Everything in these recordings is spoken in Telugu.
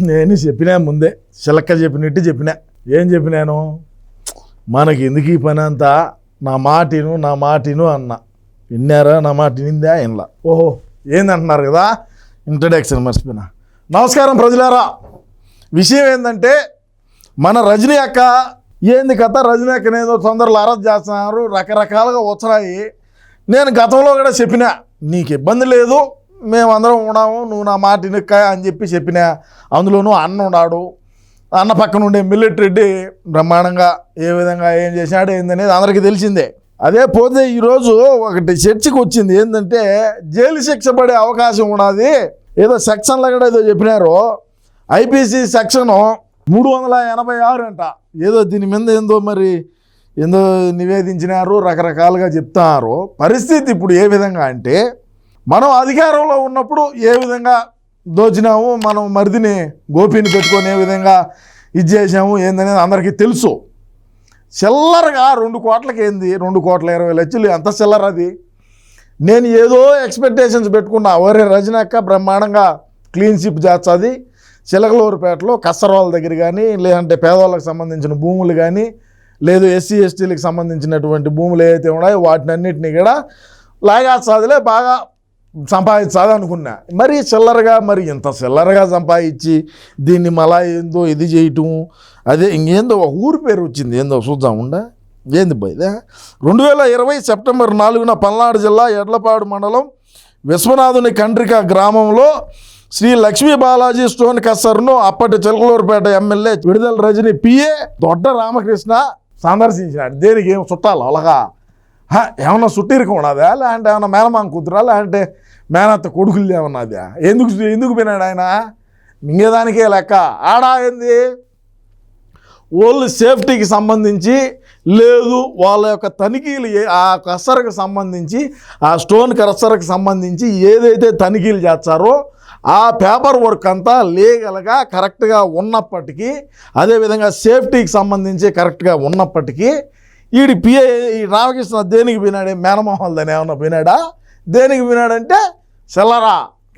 నేను చెప్పినా ముందే చిలక్క చెప్పినట్టు చెప్పినా. ఏం చెప్పినాను? మనకి ఎందుకు ఈ పని అంతా, నా మాటిను అన్న. విన్నారా? నా మాట వినిందా? ఇన్లా. ఓహో ఏందంటున్నారు కదా, ఇంట్రడక్షన్ మర్చిపోయినా. నమస్కారం ప్రజలారా. విషయం ఏంటంటే, మన రజనీ అక్క ఏంది కథ, రజనీ అక్కని ఏదో తొందరలో అరెస్ట్ చేస్తున్నారు, రకరకాలుగా వచ్చాయి. నేను గతంలో కూడా చెప్పినా, నీకు ఇబ్బంది లేదు, మేమందరం ఉన్నాము, నువ్వు నా మాట ఇనుక్క అని చెప్పినా. అందులోనూ అన్న ఉన్నాడు, అన్న పక్కన ఉండే మిల్లెట్ రెడ్డి బ్రహ్మాండంగా ఏ విధంగా ఏం చేశాడు ఏందనేది అందరికీ తెలిసిందే. అదే పోతే ఈరోజు ఒకటి చర్చకు వచ్చింది. ఏంటంటే జైలు శిక్ష పడే అవకాశం ఉన్నది, ఏదో సెక్షన్లో కూడా ఏదో చెప్పినారు. ఐపీసీ సెక్షను 386 అంట, ఏదో దీని మీద ఏందో నివేదించినారు, రకరకాలుగా చెప్తున్నారు. పరిస్థితి ఇప్పుడు ఏ విధంగా అంటే, మనం అధికారంలో ఉన్నప్పుడు ఏ విధంగా దోచినాము, మనం మరిదిని గోపిని పెట్టుకొని ఏ విధంగా ఇది చేసాము ఏందనేది అందరికీ తెలుసు. చిల్లరగా 2 కోట్లకి ఏంది, 2,20,00,000 ఎంత చిల్లర అది. నేను ఏదో ఎక్స్పెక్టేషన్స్ పెట్టుకున్నా, ఒరే రజనీ అక్క బ్రహ్మాండంగా క్లీన్ షిప్ చేస్తుంది, చిలకలూరుపేటలో కసరవాళ్ళ దగ్గర కానీ, లేదంటే పేదవాళ్ళకి సంబంధించిన భూములు కానీ, లేదు ఎస్సీ ఎస్టీలకు సంబంధించినటువంటి భూములు ఏవైతే ఉన్నాయో వాటిని అన్నింటినీ కూడా లాగేస్తుందిలే, బాగా సంపాదించాలి అనుకున్నా. మరి చిల్లరగా, మరి ఇంత చిల్లరగా సంపాదించి దీన్ని మళ్ళా ఏందో ఇది చేయటం, అదే ఇంకేందో ఊరి పేరు వచ్చింది, ఏందో చూద్దాముండా. ఏంది బైదా 2020 సెప్టెంబర్ 4న పల్నాడు జిల్లా ఎడ్లపాడు మండలం విశ్వనాథుని కండ్రిక గ్రామంలో శ్రీ లక్ష్మీ బాలాజీ స్టోన్ కస్సర్ను అప్పటి చిలకలూరుపేట ఎమ్మెల్యే విడుదల రజని పిఏ దొడ్డ రామకృష్ణ సందర్శించినాడు. దేనికి ఏం చుట్టాలి అలాగా, ఏమన్నా సుట్టిరికం ఉన్నదా, లేదంటే ఏమన్నా మేనమామ కూతురా, లేదంటే మేనత్త కొడుకులు ఏమన్నదా? ఎందుకు పోయినాడు ఆయన? మింగేదానికే లెక్క. ఆడా ఏంది, వాళ్ళు సేఫ్టీకి సంబంధించి లేదు, వాళ్ళ యొక్క తనిఖీలు ఆ కసరకు సంబంధించి, ఆ స్టోన్ కసరకు సంబంధించి ఏదైతే తనిఖీలు చేస్తారో ఆ పేపర్ వర్క్ అంతా లీగల్గా కరెక్ట్గా ఉన్నప్పటికీ, అదేవిధంగా సేఫ్టీకి సంబంధించి కరెక్ట్గా ఉన్నప్పటికీ, ఈ రామకృష్ణ దేనికి పోయినాడే, మేనమోహల్దని ఏమన్నా పోయినాడా? దేనికి పోయినాడంటే చిల్లర,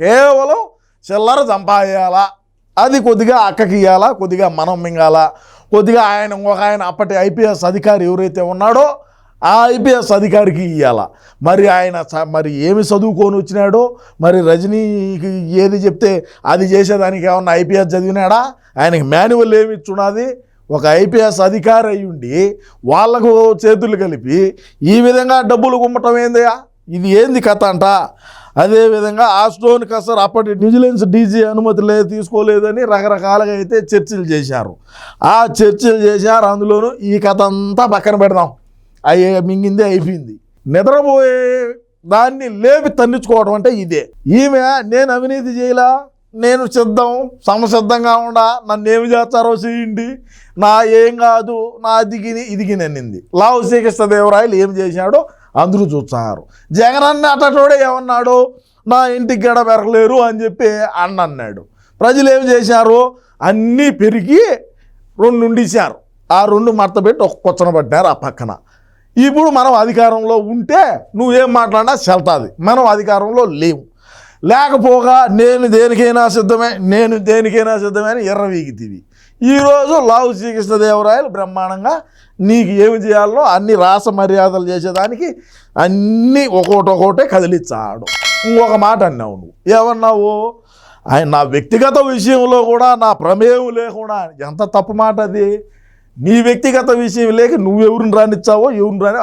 కేవలం చిల్లర సంపాదించాలా, అది కొద్దిగా అక్కకి ఇవ్వాలా, కొద్దిగా మనం మింగాలా, కొద్దిగా ఇంకొక ఆయన అప్పటి ఐపీఎస్ అధికారి ఎవరైతే ఉన్నాడో ఆ ఐపీఎస్ అధికారికి ఇవ్వాలా. మరి ఆయన ఏమి చదువుకొని వచ్చినాడో, మరి రజనీకి ఏది చెప్తే అది చేసేదానికి ఏమన్నా ఐపీఎస్ చదివినాడా? ఆయనకి మాన్యువల్ ఏమి ఇచ్చున్నది? ఒక ఐపీఎస్ అధికారి అయ్యుండి వాళ్లకు చేతులు కలిపి ఈ విధంగా డబ్బులు గుమ్మటం ఏందయా? ఇది ఏంది కథ అంట. అదేవిధంగా ఆ స్టోన్ కసర్ అప్పటి విజిలెన్స్ డీజీ అనుమతి తీసుకోలేదని రకరకాలుగా అయితే చర్చలు చేశారు. ఆ చర్చలు చేశారు, అందులోనూ ఈ కథ అంతా పక్కన పెడదాం, మింగిందే అయిపోయింది. నిద్రపోయే దాన్ని లేపి తన్నించుకోవడం అంటే ఇదే. ఈమె నేను అవినీతి చేయలా, నేను సమసిద్ధంగా ఉండా, నన్ను ఏమి చేస్తారో చేయండి, నా ఏం కాదు, నా ఇదిగిని అనింది. లావు శ్రీకృష్ణదేవరాయలు ఏం చేశాడో అందరూ చూస్తున్నారు. జగన్ అన్న అటోడే ఏమన్నాడు, నా ఇంటికి గడ పెరగలేరు అని చెప్పి అన్నాడు. ప్రజలు ఏం చేశారు, అన్నీ పెరిగి 2 ఉండిశారు. ఆ 2 మడతపెట్టి ఒక కొచ్చన పట్టారు ఆ పక్కన. ఇప్పుడు మనం అధికారంలో ఉంటే నువ్వేం మాట్లాడినా చెల్తాది. మనం అధికారంలో లేవు. లేకపోగా నేను దేనికైనా సిద్ధమే అని ఎర్రవీగితివి. ఈరోజు లావు శ్రీకృష్ణదేవరాయలు బ్రహ్మాండంగా నీకు ఏమి చేయాలో అన్ని రాస మర్యాదలు చేసేదానికి అన్నీ ఒక్కొక్కటే కదిలిచ్చాడు. ఇంకొక మాట అన్నావు, నువ్వు ఏమన్నావు, ఆయన నా వ్యక్తిగత విషయంలో కూడా నా ప్రమేయం లేకుండా, ఎంత తప్పు మాట అది. నీ వ్యక్తిగత విషయం లేక నువ్వెవరిని రానిచ్చావో ఎవరిని రాని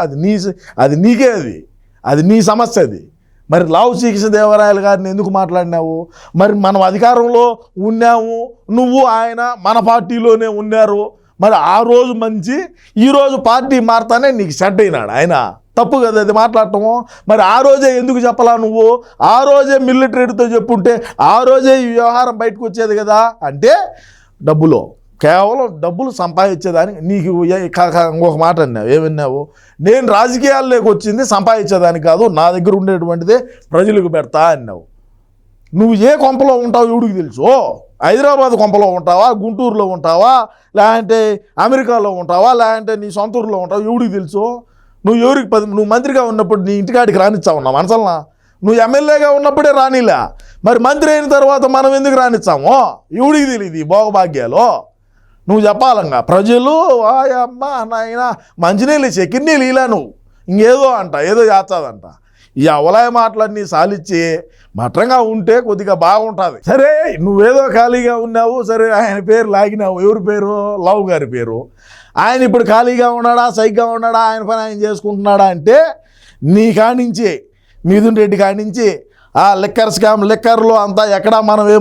అది నీకే, అది నీ సమస్య. అది మరి లావు శ్రీకృష్ణదేవరాయలు గారిని ఎందుకు మాట్లాడినావు? మరి మనం అధికారంలో ఉన్నాము, నువ్వు ఆయన మన పార్టీలోనే ఉన్నారు, మరి ఆ రోజు మంచి, ఈరోజు పార్టీ మారుతానే నీకు సెట్ అయినాడు ఆయన. తప్పు కదా అది మాట్లాడటము. మరి ఆ రోజే ఎందుకు చెప్పలా నువ్వు? ఆ రోజే మిలిటరీతో చెప్పుంటే ఆ రోజే ఈ వ్యవహారం బయటకు వచ్చేది కదా. అంటే కేవలం డబ్బులు సంపాదించేదానికి నీకు ఇంకొక మాట అన్నావు, ఏమన్నావు, నేను రాజకీయాల్లోకి వచ్చింది సంపాదించేదానికి కాదు, నా దగ్గర ఉండేటువంటిదే ప్రజలకు పెడతా అన్నావు. నువ్వు ఏ కొంపలో ఉంటావు ఎవడికి తెలుసు? హైదరాబాద్ కొంపలో ఉంటావా, గుంటూరులో ఉంటావా, లేదంటే అమెరికాలో ఉంటావా, లేదంటే నీ సొంత ఊరిలో ఉంటావా, ఎవడికి తెలుసు? నువ్వు మంత్రిగా ఉన్నప్పుడు నీ ఇంటికాడికి రానిచ్చావు నా మనసల్లా? నువ్వు ఎమ్మెల్యేగా ఉన్నప్పుడే రానిలా, మరి మంత్రి అయిన తర్వాత మనం ఎందుకు రానిచ్చామో ఎవడికి తెలియదు ఈ భోగభాగ్యాలు. నువ్వు చెప్పాలంగా ప్రజలు అమ్మ నాయన మంచినీళ్ళు చెక్కిన్నీళ్ళు ఇలా నువ్వు ఇంకేదో అంట ఏదో చేస్తాదంట. ఈ అవలాయ మాటలన్నీ సాలిచ్చి మఠంగా ఉంటే కొద్దిగా బాగుంటుంది. సరే నువ్వేదో ఖాళీగా ఉన్నావు, సరే ఆయన పేరు లాగినావు. ఎవరి పేరు? లవ్ గారి పేరు. ఆయన ఇప్పుడు ఖాళీగా ఉన్నాడా, సైగ్గా ఉన్నాడా, ఆయన పని ఆయన చేసుకుంటున్నాడా అంటే నీ కానించి మిథున్ రెడ్డి కానించి ఆ లిక్కర్లో అంతా ఎక్కడా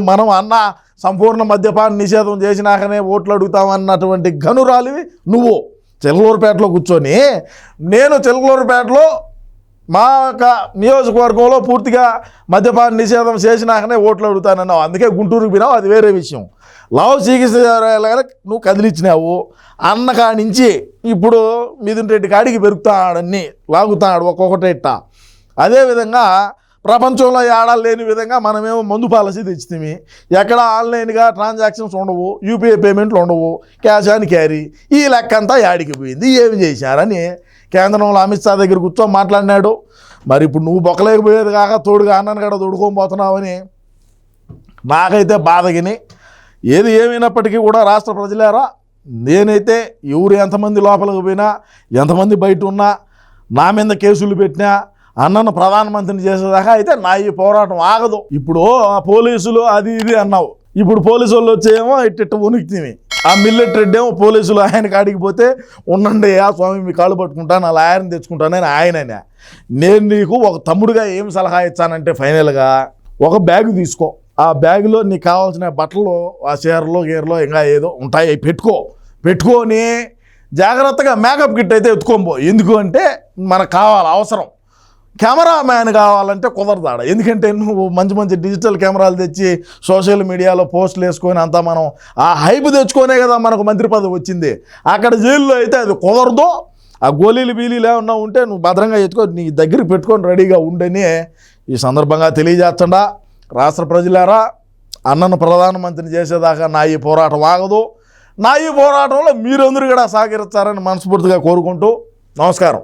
మనం అన్న సంపూర్ణ మద్యపాన నిషేధం చేసినాకనే ఓట్లు అడుగుతామన్నటువంటి గనురాలివి నువ్వు. చిలకలూరుపేటలో కూర్చొని నేను చిలకలూరుపేటలో మా నియోజకవర్గంలో పూర్తిగా మద్యపాన నిషేధం చేసినాకనే ఓట్లు అడుగుతానన్నావు, అందుకే గుంటూరుకు పోయినావు, అది వేరే విషయం. లవ్ చికిత్స నువ్వు కదిలిచ్చినావు. అన్న కానించి ఇప్పుడు మిథున్ రెడ్డి కాడికి పెరుగుతాడని లాగుతాడు ఒక్కొక్కటి ఇట్ట. అదేవిధంగా ప్రపంచంలో ఏడాలు లేని విధంగా మనమేమో మందు పాలసీ తెచ్చితే ఎక్కడ ఆన్లైన్గా ట్రాన్సాక్షన్స్ ఉండవు, యూపీఐ పేమెంట్లు ఉండవు, క్యాష్ ఆన్ క్యారీ. ఈ లెక్క అంతా యాడికి పోయింది, ఏమి చేశారని కేంద్రంలో అమిత్ షా దగ్గర కూర్చొని మాట్లాడినాడు. మరి ఇప్పుడు నువ్వు బొక్కలేకపోయేది కాక తోడుగా అన్నను కూడా తోడుకొని పోతున్నావని నాకైతే బాధగిని. ఏది ఏమైనప్పటికీ కూడా రాష్ట్ర ప్రజలారా, నేనైతే ఎవరు ఎంతమంది లోపలికి పోయినా ఎంతమంది బయట ఉన్నా నా మీద కేసులు పెట్టినా అన్నను ప్రధానమంత్రిని చేసేదాకా అయితే నా ఈ పోరాటం ఆగదు. ఇప్పుడు ఆ పోలీసులు అది ఇది అన్నావు, ఇప్పుడు పోలీసు వాళ్ళు వచ్చేమో ఇట్ట వణుకుతీవి. ఆ మిల్లెట్ రెడ్డి ఏమో పోలీసులు ఆయన కాడికి పోతే ఉండండి ఆ స్వామి మీ కాళ్ళు పట్టుకుంటాను అలా ఆయన తెచ్చుకుంటానని ఆయననే. నేను నీకు ఒక తమ్ముడుగా ఏం సలహా ఇచ్చానంటే ఫైనల్గా ఒక బ్యాగ్ తీసుకో, ఆ బ్యాగులో నీకు కావాల్సిన బట్టలు ఆ చీరలో గీరలో ఇంకా ఏదో ఉంటాయి పెట్టుకొని జాగ్రత్తగా మేకప్ కిట్ అయితే ఎత్తుకోబో. ఎందుకు అంటే మనకు కావాలి అవసరం. కెమెరామ్యాన్ కావాలంటే కుదరదాడ, ఎందుకంటే నువ్వు మంచి డిజిటల్ కెమెరాలు తెచ్చి సోషల్ మీడియాలో పోస్టులు వేసుకొని అంతా మనం ఆ హైప్ తెచ్చుకోనే కదా మనకు మంత్రి పదవి వచ్చింది. అక్కడ జైల్లో అయితే అది కుదరదు. ఆ గోళీలు బీలీలు ఏమన్నా ఉంటే నువ్వు భద్రంగా ఎత్తుకో, నీ దగ్గరికి పెట్టుకొని రెడీగా ఉండని ఈ సందర్భంగా తెలియజేస్తుండా. రాష్ట్ర ప్రజలారా, అన్నను ప్రధానమంత్రిని చేసేదాకా నా ఈ పోరాటం ఆగదు. నా ఈ పోరాటంలో మీరందరూ కూడా సహకరిస్తారని మనస్ఫూర్తిగా కోరుకుంటూ నమస్కారం.